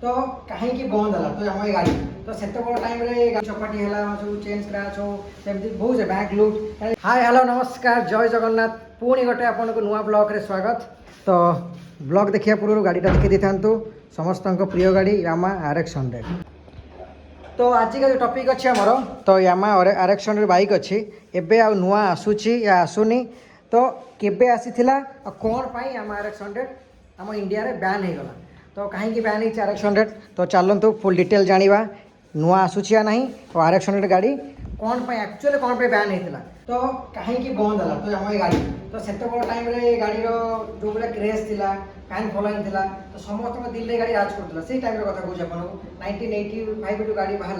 तो कहीं बंद है तो आम गाड़ी तो से टाइम चपाटी है सब चेन स्क्राच हो बहुत से बैंक लुट। हाय हेलो नमस्कार जय जगन्नाथ पुणी गोटे आपन को नुआ ब्लॉग रे स्वागत। तो ब्लॉग देखिया पूर्व गाड़ीटा देखी था समस्त प्रिय गाड़ी यामा RX 100। तो आज का जो टॉपिक अच्छे आमर तो यामा RX 100 बाइक अच्छी एबे आ नुआ आसूची या आसुनी तो केबे आसीथिला आ कौन पाई यामा RX 100 आम इंडिया रे बैन हो गला तो कहीं बैन हो RX 100 तो चलतु फुल डिटेल जाना नुआ आसूची या नहीं तो RX 100 गाड़ी कौन पाई एक्चुअली कौन पे बैन होता तो कहीं बंद है तो आम गाड़ी तो से टाइम गाड़ी जो भाई क्रेज थी फैन फॉलोइंग थी तो समस्त दिल में गाड़ी राज करूला से टाइम कथा कौन आपको 1985 जो गाड़ी बाहर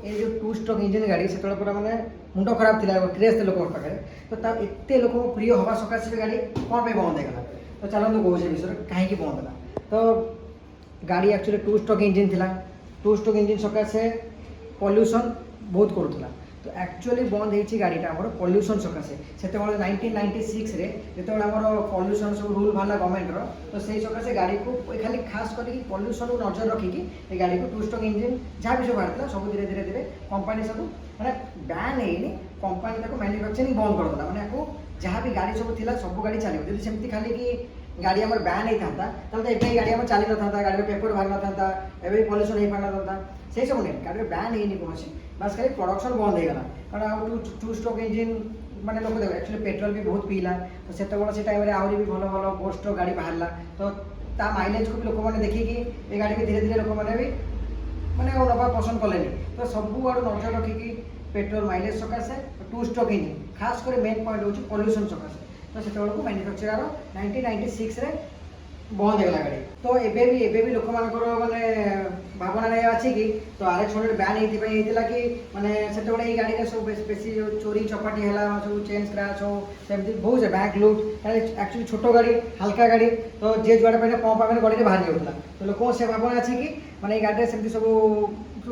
ये जो 2 स्ट्रोक इंजिन गाड़ी से पूरा मैंने मुंड खराब थी क्रेज थे लोक पाखे तो एत लोक प्रिय हवा सकाशे गाड़ी कौन पे बंद होगा तो चलते कौन विषय कहीं बंद है तो गाड़ी एक्चुअली 2 स्ट्रोक इंजिन थी 2 स्ट्रोक इंजिन सकाशे पॉल्यूशन बहुत करूला तो एक्चुअली बंद होती गाड़ीटा आम पॉल्यूशन सकाशे से 1996 जो आम पॉल्यूशन सब रूल बाहर गवर्नमेंटर तो से सकाशे गाड़ी को खाली खास करके पॉल्यूशन को नजर रखिकी ये गाड़ी को 2 स्ट्रोक इंजिन जहाँ भी सब बाहर सब धीरे धीरे धीरे कंपनी सब मैंने बैन है कंपनी मैन्युफैक्चरिंग बंद करदेला मैंने आपको जहाँ भी गाड़ी सब थी सब गाड़ी चलो जब सेमती खाली कि गाड़ी आम बैन होता तो ये गाड़ी आम चली न था गाड़ी पेपर बाहर न था एवं पॉल्यूशन हो पार ना से सब नहीं गाड़ी बैन है कौन बस खाली प्रोडक्शन बंद हो गला कारण 2 स्ट्रोक इंजिन मैंने लोग देख एक्चुअली पेट्रोल भी बहुत पीला तो से टाइम आहरी भी भल भल 4 स्ट्रोक गाड़ी बाहर तो ता माइलेज को भी लोक मैंने देखिकी ये गाड़ी भी धीरे धीरे लोक मैंने भी मैंने नवा पसंद कले तो सब आड़ नजर रखिकी पेट्रोल माइलेज सकाशे 2 स्ट्रोक इंजिन खास कर मेन पॉइंट हूँ पॉल्यूशन सकाशे तो से मैन्युफैक्चरर 1996 रे बंद होगा गाड़ी तो एबे भी लोक माने भावना नहीं अच्छी कि तो RX 100 बैन होता कि माने से गाड़ी सब बेसी चोरी चपाटी है सब चेन स्क्राच हो सेमती बहुत से बैंक लुट एक्चुअली छोट गाड़ी हल्का गाड़ी तो जे जुआड़े पे पंप आगे गाड़ी बाहर जाऊला तो लोक से भावना अच्छी कि माने गाड़ी सेमती सब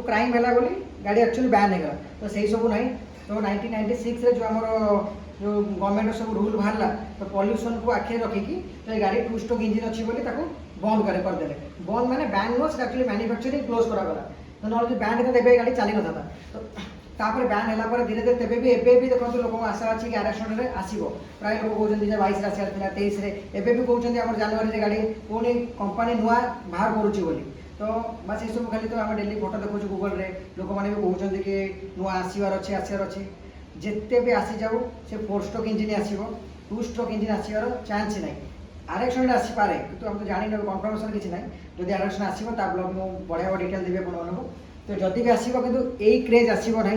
क्राइम है बोली गाड़ी एक्चुअली बैन होगा तो सही सब ना तो 1996 जो आम जो गवर्नमेंट सब रूल बाहर तो पॉल्यूशन को आखिरी रखिकी तो ये गाड़ी 2 स्ट्रोक इंजिन अच्छी बोली बंद करदे बंद मैंने बैन नुह से एक्चुअली मैन्युफैक्चरिंग क्लोज करागला तो ना बैन होता तेज गाड़ी चली न था तो तापर बैन है धीरे धीरे तेज भी एबे भी देखो लोक आशा अच्छी कि RX 100 आसो प्राय लोग कहते 22 आसार था 23 एबे भी कहते आम जनवरी गाड़ी पुणी कंपनी नुआ बाहर करुच्ची बोली तो बस ये सब खाली तो आम डेली फोटो देखो गूगल रे लोक मैंने भी कहते कि नुआ आसबार अच्छे जिते भी आसी जाऊ से 4 स्ट्रोक इंजिन आसो 2 स्ट्रोक इंजिन आसबार चान्स ना RX 100 आसपे कि हम तो जानी कनफर्मेसन किसी ना जब RX 100 आसो ता ब्लॉग मुझे बढ़िया डिटेल देवी आपको तो जदि भी आसो कि यही क्रेज आसो ना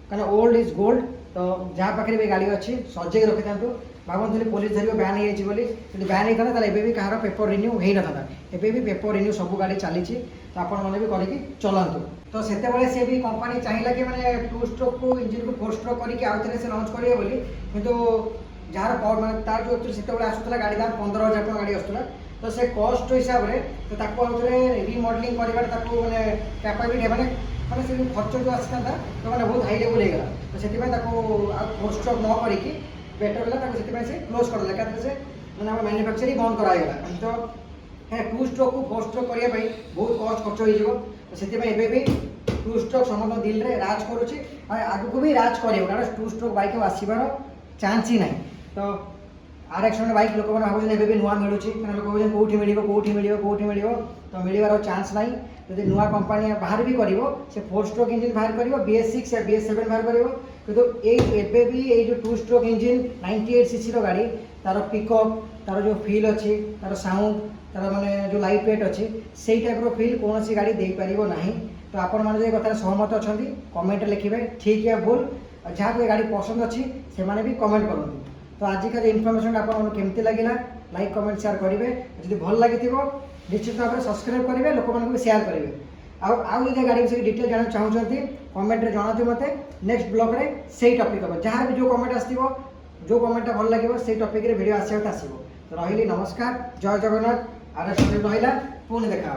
कारण ओल्ड इज गोल्ड तो जहाँ पाखे भी गाड़ी अच्छी सजे रखी था भावुली पुलिस धर बैन होली बैन होता है भी कहार पेपर रिन्यू हो ना था एबे भी पेपर रिन्यू सब गाड़ी चली तो आपण मैंने भी करके चलातु तो से सी भी कंपनी चाहिए कि मैंने 2 स्ट्रोक को इंजिन को 4 स्ट्रोक करके आउे से लंच करेंगे बोली किंतु जार मैं तार जो से आसूला गाड़ी दाम 15,000 टका गाड़ी आसूला तो से कस्ट हिसाब से तो आउे रिमॉडलिंग कर मैंने कैपेबिलिटी मैंने मैंने से खर्च जो आसा तो मैंने बहुत हाई लेवल होगा तो से 4 स्ट्रोक न करके बेटर है से क्लोज कर देला से मैंने मैन्युफैक्चरिंग बंद करागला तो है 2 स्ट्रोक को 4 स्ट्रोक करने बहुत कस्ट खर्च हो तो से भी 2 स्ट्रोक समस्त दिल में राज करुच्ची आग को भी राज कर कारण 2 स्ट्रोक बाइक आसबार चान्स ही ना तो RX 100 बाइक लोक मैंने भाई भी नुआ मिलूँ लोक भाई कौटी मिल तो मिलवार चान्स ना जब नुआ कंपनी बाहर भी कर 4 स्ट्रोक इंजिन बाहर कर BS6 या BS7 बाहर कर कितु भी ये जो 2 स्ट्रोक इंजिन 98cc गाड़ी तार पिकअप तार जो फील अच्छी तार साउंड तार माने जो लाइट वेट अच्छी से टाइप फील कौन सी गाड़ी दे पार ना तो आपण मैंने कथार सहमत अच्छा कमेंट लिखे ठीक या भूल जहाँ को गाड़ी पसंद अच्छी से भी कमेंट करूँ तो आज का इनफर्मेशन आपको केमती लगे लाइक कमेंट शेयर करेंगे जब भल लगी निश्चित भाव में सब्सक्राइब करेंगे लोक मैंने भी शेयर करेंगे आउ गाड़ी विषय डिटेल जानना चाहते कमेंट रे जनाते मत नेक्स्ट ब्लॉग रे से टॉपिक हम जहाँ भी जो कमेंट आसो जो कमेंटा भल लगे से टॉपिक रे वीडियो आसो तो रही नमस्कार जय जगन्नाथ RX 100 रहा पुणी देखा।